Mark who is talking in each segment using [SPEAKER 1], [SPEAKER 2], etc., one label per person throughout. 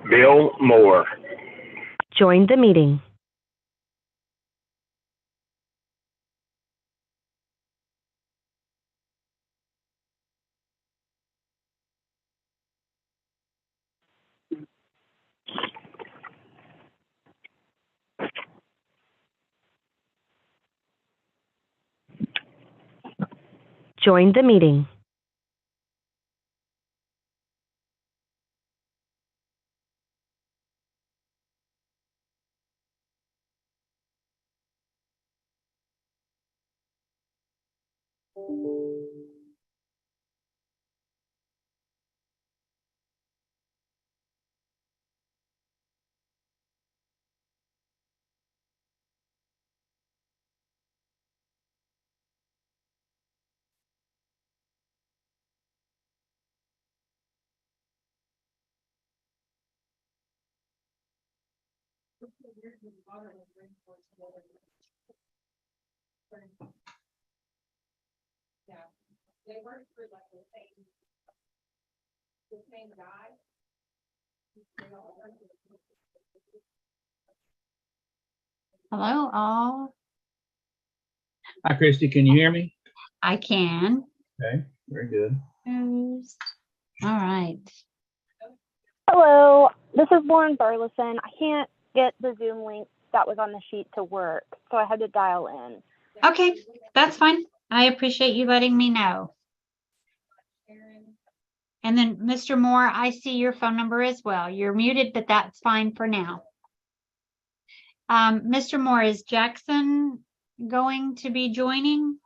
[SPEAKER 1] Bill Moore.
[SPEAKER 2] Join the meeting. Join the meeting.
[SPEAKER 3] Hello, all.
[SPEAKER 4] Hi, Christy. Can you hear me?
[SPEAKER 3] I can.
[SPEAKER 4] Okay, very good.
[SPEAKER 3] All right.
[SPEAKER 5] Hello, this is Lauren Burleson. I can't get the Zoom link that was on the sheet to work, so I had to dial in.
[SPEAKER 3] Okay, that's fine. I appreciate you letting me know. And then, Mr. Moore, I see your phone number as well. You're muted, but that's fine for now. Mr. Moore, is Jackson going to be joining?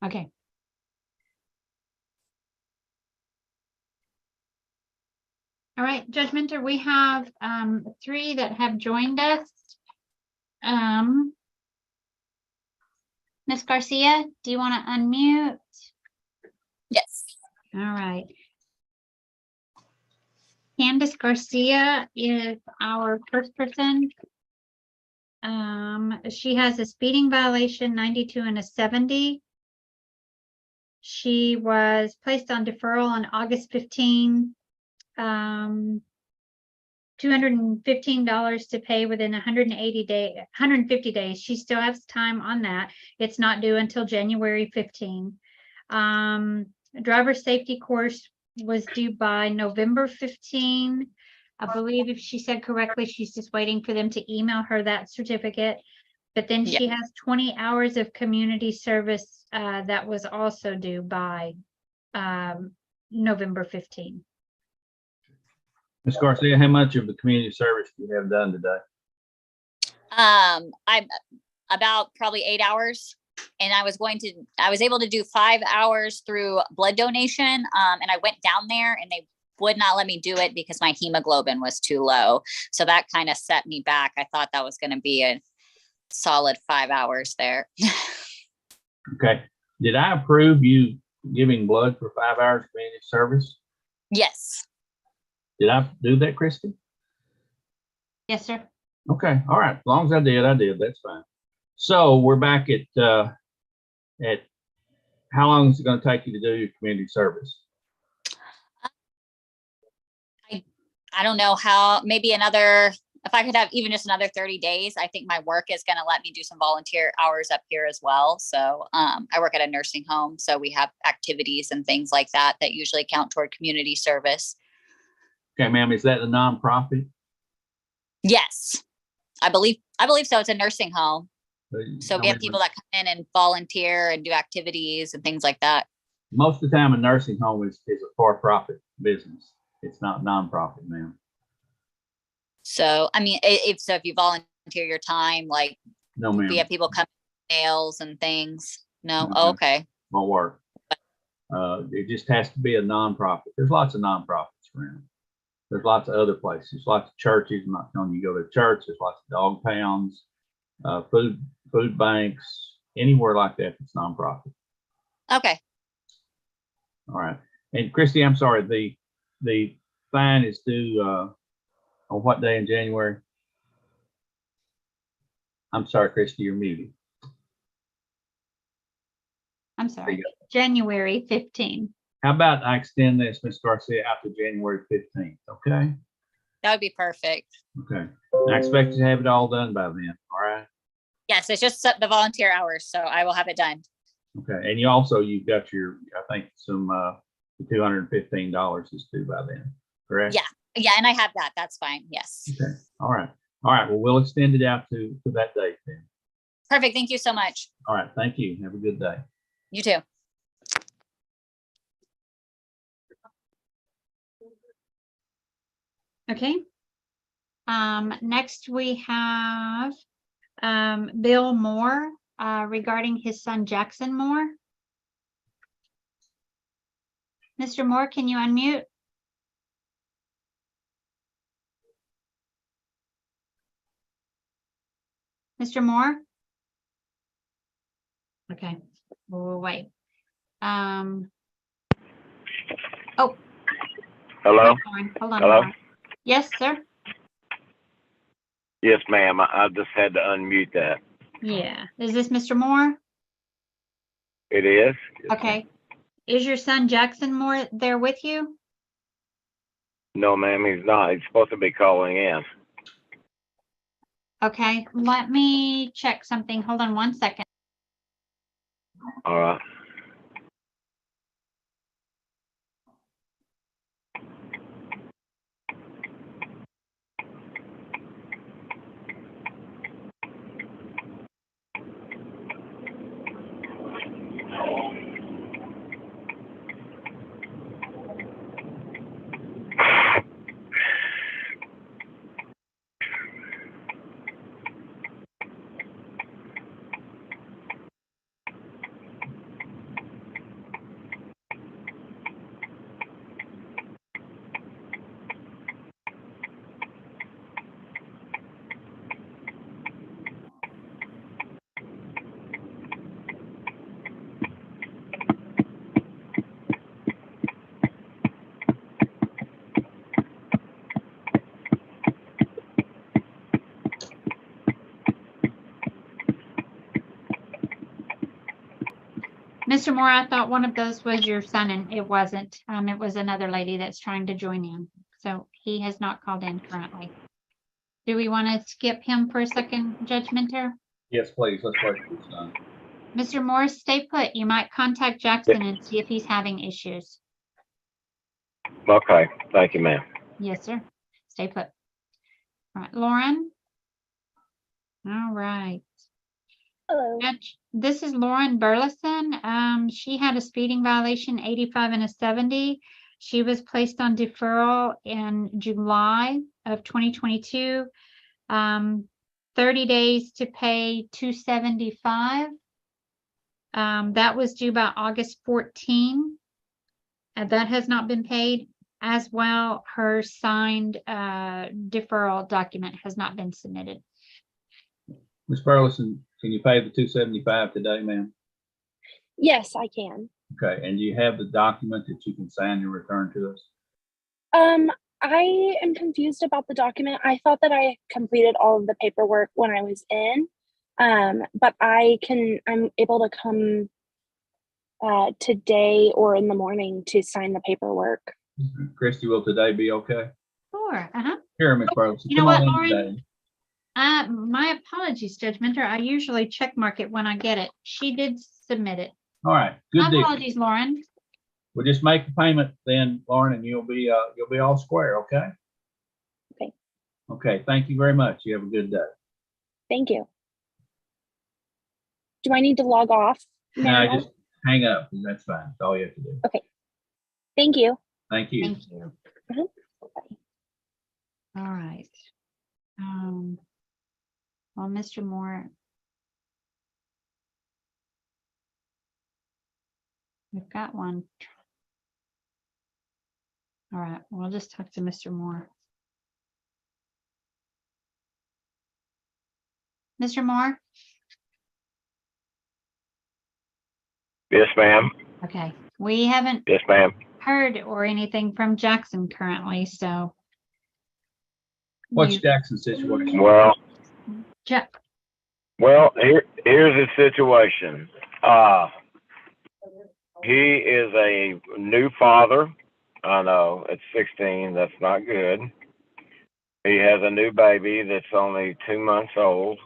[SPEAKER 3] Okay. All right, Judge Minter, we have 3 that have joined us. Ms. Garcia, do you want to unmute?
[SPEAKER 6] Yes.
[SPEAKER 3] All right. Candace Garcia is our first person. She has a speeding violation, 92 and a 70. She was placed on deferral on August 15. $215 to pay within 150 days. She still has time on that. It's not due until January 15. Driver safety course was due by November 15. I believe if she said correctly, she's just waiting for them to email her that certificate. But then she has 20 hours of community service that was also due by November 15.
[SPEAKER 4] Ms. Garcia, how much of the community service do you have done today?
[SPEAKER 6] I'm about probably 8 hours, and I was able to do 5 hours through blood donation. And I went down there and they would not let me do it because my hemoglobin was too low. So that kind of set me back. I thought that was going to be a solid 5 hours there.
[SPEAKER 4] Okay. Did I approve you giving blood for 5 hours community service?
[SPEAKER 6] Yes.
[SPEAKER 4] Did I do that, Christy?
[SPEAKER 3] Yes, sir.
[SPEAKER 4] Okay. All right. As long as I did, that's fine. So we're back at how long is it going to take you to do your community service?
[SPEAKER 6] I don't know how, maybe another, if I could have even just another 30 days, I think my work is going to let me do some volunteer hours up here as well. So I work at a nursing home. So we have activities and things like that that usually count toward community service.
[SPEAKER 4] Okay, ma'am, is that a nonprofit?
[SPEAKER 6] Yes, I believe so. It's a nursing home. So we have people that come in and volunteer and do activities and things like that.
[SPEAKER 4] Most of the time a nursing home is a for-profit business. It's not nonprofit, ma'am.
[SPEAKER 6] So, I mean, if you volunteer your time, like,
[SPEAKER 4] no, ma'am.
[SPEAKER 6] We have people come nails and things. No.
[SPEAKER 4] No,
[SPEAKER 6] Oh, okay.
[SPEAKER 4] Won't work. It just has to be a nonprofit. There's lots of nonprofits around. There's lots of other places, lots of churches. I'm not telling you go to church. There's lots of dog pounds, food banks, anywhere like that. It's nonprofit.
[SPEAKER 6] Okay.
[SPEAKER 4] All right. And Christy, I'm sorry. The fine is due on what day in January? I'm sorry, Christie, you're muted.
[SPEAKER 3] I'm sorry, January 15.
[SPEAKER 4] How about I extend this, Ms. Garcia, out to January 15th, okay?
[SPEAKER 6] That would be perfect.
[SPEAKER 4] Okay. I expect you to have it all done by then, all right?
[SPEAKER 6] Yes, it's just the volunteer hours, so I will have it done.
[SPEAKER 4] Okay, and you've got your, I think some, $215 is due by then, correct?
[SPEAKER 6] Yeah, and I have that. That's fine. Yes.
[SPEAKER 4] Okay, all right. Well, we'll extend it out to that date then.
[SPEAKER 6] Perfect. Thank you so much.
[SPEAKER 4] All right, thank you. Have a good day.
[SPEAKER 6] You too.
[SPEAKER 3] Okay. Next we have Bill Moore regarding his son Jackson Moore. Mr. Moore, can you unmute? Mr. Moore? Okay, we'll wait. Oh,
[SPEAKER 1] Hello?
[SPEAKER 3] hold on.
[SPEAKER 1] Hello?
[SPEAKER 3] Lauren. Yes, sir.
[SPEAKER 1] Yes, ma'am. I just had to unmute that.
[SPEAKER 3] Yeah. Is this Mr. Moore?
[SPEAKER 1] It is? Yes,
[SPEAKER 3] Okay. Is your son Jackson Moore there with you?
[SPEAKER 1] No, ma'am, he's not. He's supposed to be calling in.
[SPEAKER 3] Okay, let me check something. Hold on one second.
[SPEAKER 1] All right.
[SPEAKER 3] Mr. Moore, I thought one of those was your son and it wasn't. It was another lady that's trying to join in. So he has not called in currently. Do we want to skip him for a second, Judge Minter?
[SPEAKER 4] Yes, please. Let's wait for this done.
[SPEAKER 3] Mr. Moore, stay put. You might contact Jackson and see if he's having issues.
[SPEAKER 1] Okay. Thank you, ma'am.
[SPEAKER 3] Yes, sir. Stay put. All right, Lauren. All right.
[SPEAKER 5] Hello.
[SPEAKER 3] Judge, this is Lauren Burleson. She had a speeding violation, 85 and a 70. She was placed on deferral in July of 2022. 30 days to pay $275. That was due by August 14. That has not been paid. As well, her signed deferral document has not been submitted.
[SPEAKER 4] Ms. Burleson, can you pay the $275 today, ma'am?
[SPEAKER 5] Yes, I can.
[SPEAKER 4] Okay, and do you have the document that you can sign and return to us?
[SPEAKER 5] I am confused about the document. I thought that I completed all of the paperwork when I was in. But I'm able to come today or in the morning to sign the paperwork.
[SPEAKER 4] Christy, will today be okay?
[SPEAKER 3] Sure.
[SPEAKER 4] Here, Ms. Burleson,
[SPEAKER 3] You know
[SPEAKER 4] come
[SPEAKER 3] what,
[SPEAKER 4] on in
[SPEAKER 3] Lauren?
[SPEAKER 4] today.
[SPEAKER 3] My apologies, Judge Minter. I usually check mark it when I get it. She did submit it.
[SPEAKER 4] All right,
[SPEAKER 3] My
[SPEAKER 4] good deal.
[SPEAKER 3] apologies, Lauren.
[SPEAKER 4] We'll just make the payment then, Lauren, and you'll be all square, okay?
[SPEAKER 5] Okay.
[SPEAKER 4] Okay, thank you very much. You have a good day.
[SPEAKER 5] Thank you. Do I need to log off now?
[SPEAKER 4] No, just hang up. That's fine. That's all you have to do.
[SPEAKER 5] Okay. Thank you.
[SPEAKER 4] Thank you.
[SPEAKER 3] Thank you.
[SPEAKER 5] Mhm.
[SPEAKER 3] All right. Well, Mr. Moore. We've got one. All right, we'll just talk to Mr. Moore. Mr. Moore?
[SPEAKER 1] Yes, ma'am.
[SPEAKER 3] Okay, we haven't
[SPEAKER 1] Yes, ma'am.
[SPEAKER 3] heard or anything from Jackson currently, so.
[SPEAKER 4] What's Jackson's situation?
[SPEAKER 1] Well, Well, here's the situation. He is a new father. I know at 16, that's not good. He has a new baby that's only 2 months old.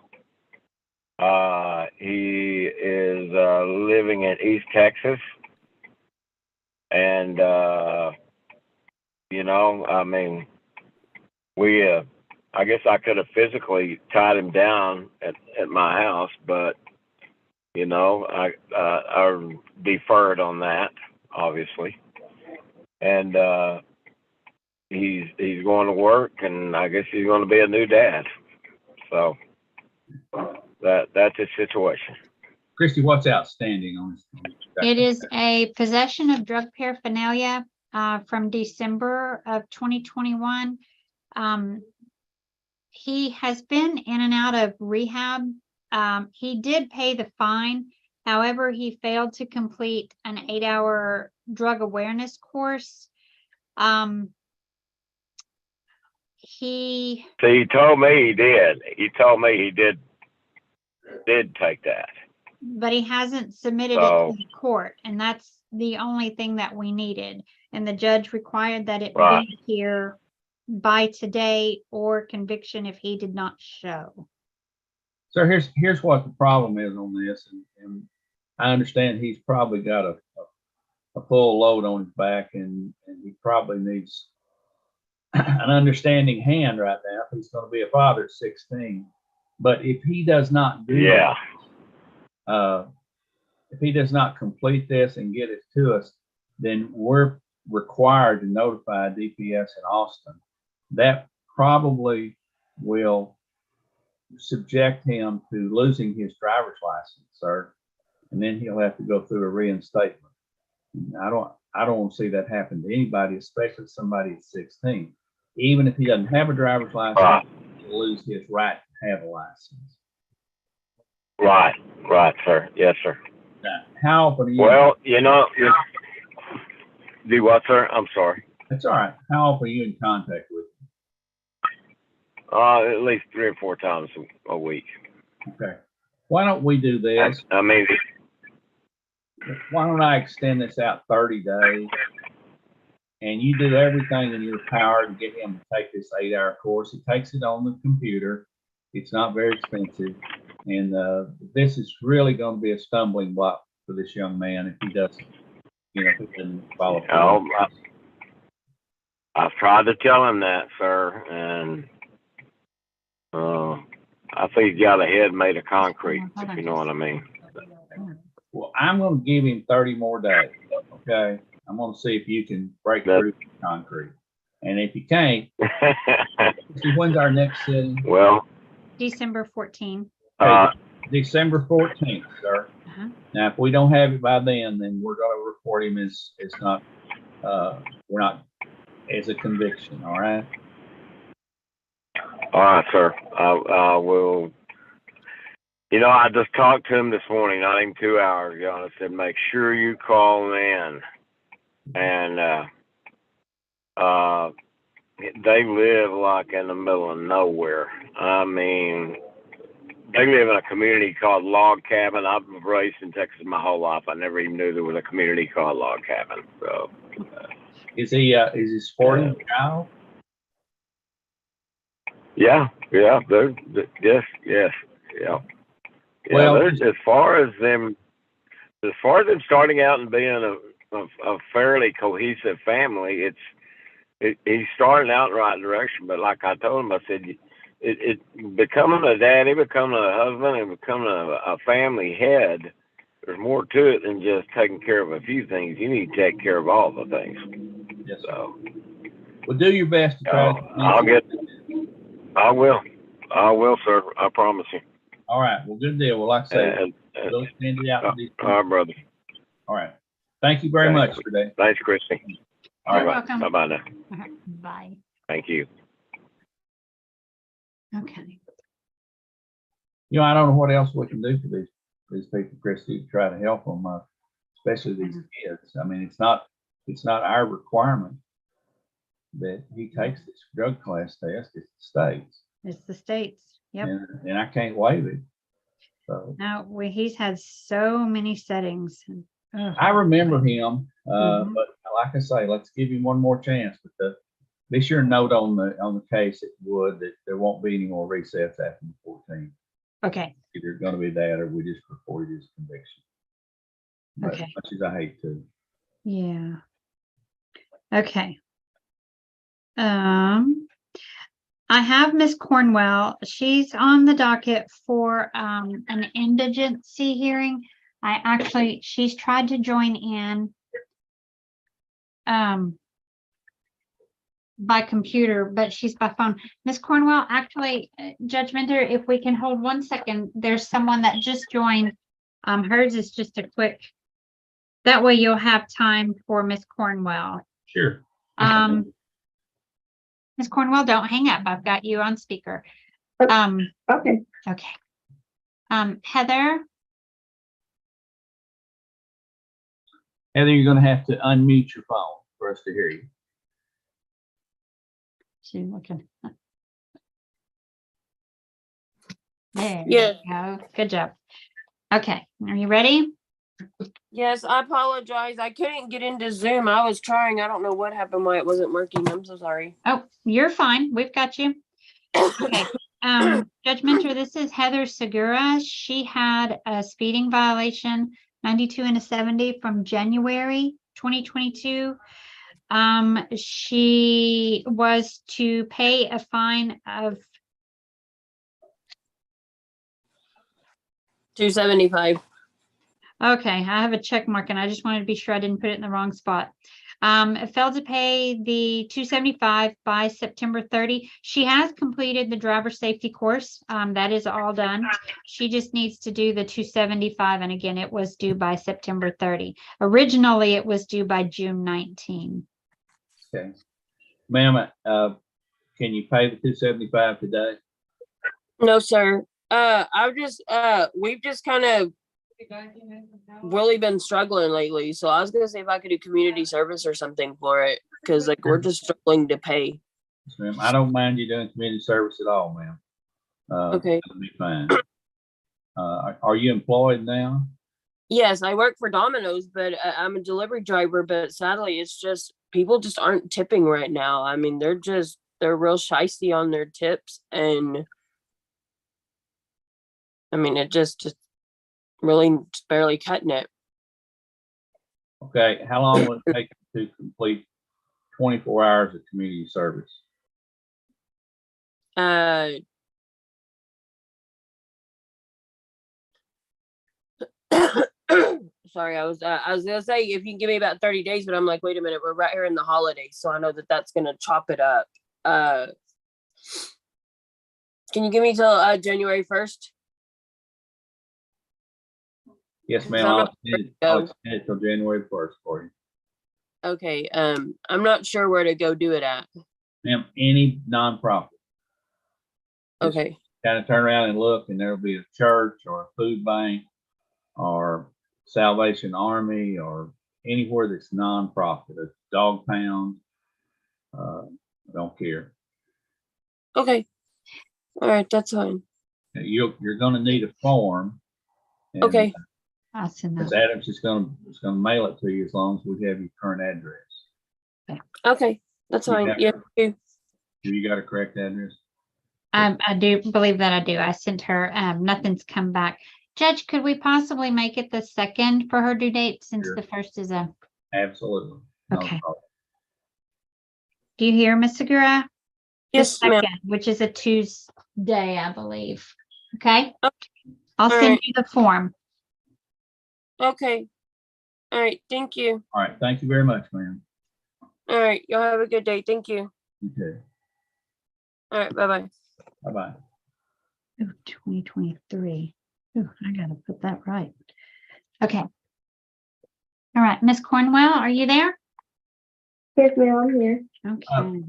[SPEAKER 1] He is living in East Texas, and I mean, I guess I could have physically tied him down at my house, but I deferred on that, obviously, and he's going to work, and I guess he's going to be a new dad. So that's his situation.
[SPEAKER 4] Christy, what's outstanding on this?
[SPEAKER 3] It is a possession of drug paraphernalia from December of 2021. He has been in and out of rehab. He did pay the fine. However, he failed to complete an 8-hour drug awareness course. He
[SPEAKER 1] told me he did. He told me he did take that.
[SPEAKER 3] But he hasn't submitted it to the court, and that's the only thing that we needed. And the judge required that it be here by today or conviction if he did not show.
[SPEAKER 4] So here's what the problem is on this, and I understand he's probably got a full load on his back, and he probably needs an understanding hand right now if he's going to be a father at 16. But if he does not do if he does not complete this and get it to us, then we're required to notify DPS in Austin. That probably will subject him to losing his driver's license, sir, and then he'll have to go through a reinstatement. I don't want to see that happen to anybody, especially somebody at 16. Even if he doesn't have a driver's license, he'll lose his right to have a license.
[SPEAKER 1] Right, sir. Yes, sir.
[SPEAKER 4] Now, how often are you?
[SPEAKER 1] Well, do what, sir? I'm sorry.
[SPEAKER 4] That's all right. How often are you in contact with him?
[SPEAKER 1] At least 3 or 4 times a week.
[SPEAKER 4] Okay. Why don't we do this?
[SPEAKER 1] I mean,
[SPEAKER 4] why don't I extend this out 30 days, and you do everything in your power to get him to take this 8-hour course. He takes it on the computer. It's not very expensive. And this is really going to be a stumbling block for this young man if he doesn't, if he doesn't follow through.
[SPEAKER 1] I've tried to tell him that, sir, and I think he's got a head made of concrete, if you know what I mean.
[SPEAKER 4] Well, I'm going to give him 30 more days, okay? I'm going to see if you can break through the concrete. And if you can't, when's our next sitting?
[SPEAKER 1] Well,
[SPEAKER 3] December 14th.
[SPEAKER 4] December 14th, sir. Now, if we don't have it by then we're going to report him as not, we're not as a conviction. All right.
[SPEAKER 1] All right, sir. I will. I just talked to him this morning, not even 2 hours ago, and I said, make sure you call in. And they live like in the middle of nowhere. I mean, they live in a community called Log Cabin. I've been raised in Texas my whole life. I never even knew there was a community called Log Cabin. So,
[SPEAKER 4] is he sporting a child?
[SPEAKER 1] Yeah. Yes. Well, as far as them starting out and being a fairly cohesive family, he's starting out in the right direction. But like I told him, I said, it becoming a daddy, becoming a husband, and becoming a family head, there's more to it than just taking care of a few things. You need to take care of all the things.
[SPEAKER 4] Yes. So, well, do your best to try.
[SPEAKER 1] I will, sir. I promise you.
[SPEAKER 4] All right. Well, good deal. Well, like I say, we'll extend it out.
[SPEAKER 1] All right, brother.
[SPEAKER 4] All right. Thank you very much today.
[SPEAKER 1] Thanks, Christy.
[SPEAKER 3] All right. Welcome.
[SPEAKER 1] Bye-bye now.
[SPEAKER 3] Bye.
[SPEAKER 1] Thank you.
[SPEAKER 3] Okay.
[SPEAKER 4] I don't know what else we can do for these people, Christy, to try to help them, especially these kids. I mean, it's not our requirement that he takes this drug class test. It's the state's.
[SPEAKER 3] It's the state's. Yep.
[SPEAKER 4] And I can't waive it. So
[SPEAKER 3] No, he's had so many settings. Ugh.
[SPEAKER 4] I remember him,
[SPEAKER 3] Mhm.
[SPEAKER 4] but like I say, let's give him one more chance. But be sure to note on the case if you would that there won't be any more recess after the 14th.
[SPEAKER 3] Okay,
[SPEAKER 4] Either going to be that or we just reported his conviction. But
[SPEAKER 3] Okay.
[SPEAKER 4] as much as I hate to.
[SPEAKER 3] yeah. Okay. I have Miss Cornwell. She's on the docket for an indigency hearing. She's tried to join in by computer, but she's by phone. Miss Cornwell, actually, Judge Minter, if we can hold 1 second, there's someone that just joined. Hers is just a quick. That way you'll have time for Miss Cornwell.
[SPEAKER 4] Sure.
[SPEAKER 3] Miss Cornwell, don't hang up. I've got you on speaker.
[SPEAKER 7] Okay.
[SPEAKER 3] Okay. Heather,
[SPEAKER 4] Heather, you're going to have to unmute your phone for us to hear you.
[SPEAKER 3] she's looking. There
[SPEAKER 7] Yeah.
[SPEAKER 3] you go. Good job. Okay, are you ready?
[SPEAKER 7] Yes, I apologize. I couldn't get into Zoom. I was trying. I don't know what happened, why it wasn't working. I'm so sorry.
[SPEAKER 3] Oh, you're fine. We've got you. Okay. Judge Minter, this is Heather Segura. She had a speeding violation, 92 and a 70 from January 2022. She was to pay a fine of
[SPEAKER 7] $275.
[SPEAKER 3] Okay, I have a check mark and I just wanted to be sure I didn't put it in the wrong spot. Failed to pay the $275 by September 30. She has completed the driver safety course. That is all done. She just needs to do the $275, and again, it was due by September 30. Originally, it was due by June 19.
[SPEAKER 4] Okay. Ma'am, can you pay the $275 today?
[SPEAKER 7] No, sir. We've just kind of really been struggling lately. So I was gonna say if I could do community service or something for it, because like we're just struggling to pay.
[SPEAKER 4] Yes, ma'am. I don't mind you doing community service at all, ma'am.
[SPEAKER 7] Okay.
[SPEAKER 4] That'll be fine. Are you employed now?
[SPEAKER 7] Yes, I work for Domino's, but I'm a delivery driver. But sadly, it's just people just aren't tipping right now. I mean, they're real shysty on their tips, and I mean, it just really barely cutting it.
[SPEAKER 4] Okay. How long will it take to complete 24 hours of community service?
[SPEAKER 7] Sorry, I was gonna say if you can give me about 30 days, but I'm like, wait a minute, we're right here in the holidays, so I know that's gonna chop it up. Can you give me till January 1st?
[SPEAKER 4] Yes, ma'am. I'll extend it till January 1st for you.
[SPEAKER 7] Okay. I'm not sure where to go do it at.
[SPEAKER 4] Ma'am, any nonprofit.
[SPEAKER 7] Okay.
[SPEAKER 4] Kind of turn around and look, and there'll be a church or a food bank or Salvation Army or anywhere that's nonprofit, a dog pound. I don't care.
[SPEAKER 7] Okay. All right, that's fine.
[SPEAKER 4] You're going to need a form.
[SPEAKER 7] Okay.
[SPEAKER 3] I'll send
[SPEAKER 4] Ms.
[SPEAKER 3] that.
[SPEAKER 4] Adams is going to mail it to you as long as we have your current address.
[SPEAKER 7] Okay, that's fine. Yeah.
[SPEAKER 4] Have you got a correct address?
[SPEAKER 3] I do believe that I do. I sent her, nothing's come back. Judge, could we possibly make it the 2nd for her due date since
[SPEAKER 4] Sure.
[SPEAKER 3] the 1st is a,
[SPEAKER 4] Absolutely. No
[SPEAKER 3] Okay.
[SPEAKER 4] problem.
[SPEAKER 3] do you hear, Ms. Segura?
[SPEAKER 7] Yes,
[SPEAKER 3] The
[SPEAKER 7] ma'am.
[SPEAKER 3] 2nd, which is a Tuesday, I believe. Okay?
[SPEAKER 7] Okay.
[SPEAKER 3] I'll
[SPEAKER 7] All
[SPEAKER 3] send
[SPEAKER 7] right.
[SPEAKER 3] you the form.
[SPEAKER 7] Okay. All right. Thank you.
[SPEAKER 4] All right. Thank you very much, ma'am.
[SPEAKER 7] All right. Y'all have a good day. Thank you.
[SPEAKER 4] Okay.
[SPEAKER 7] All right. Bye-bye.
[SPEAKER 4] Bye-bye.
[SPEAKER 3] Ooh, 2023. Ooh, I gotta put that right. Okay. All right, Miss Cornwell, are you there?
[SPEAKER 5] Yes, ma'am, I'm here.
[SPEAKER 3] Okay.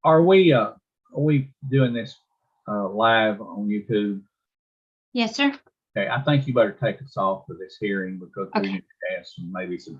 [SPEAKER 4] Are we doing this live on YouTube?
[SPEAKER 3] Yes, sir.
[SPEAKER 4] Okay, I think you better take us off for this hearing because we
[SPEAKER 3] Okay.
[SPEAKER 4] need to ask maybe some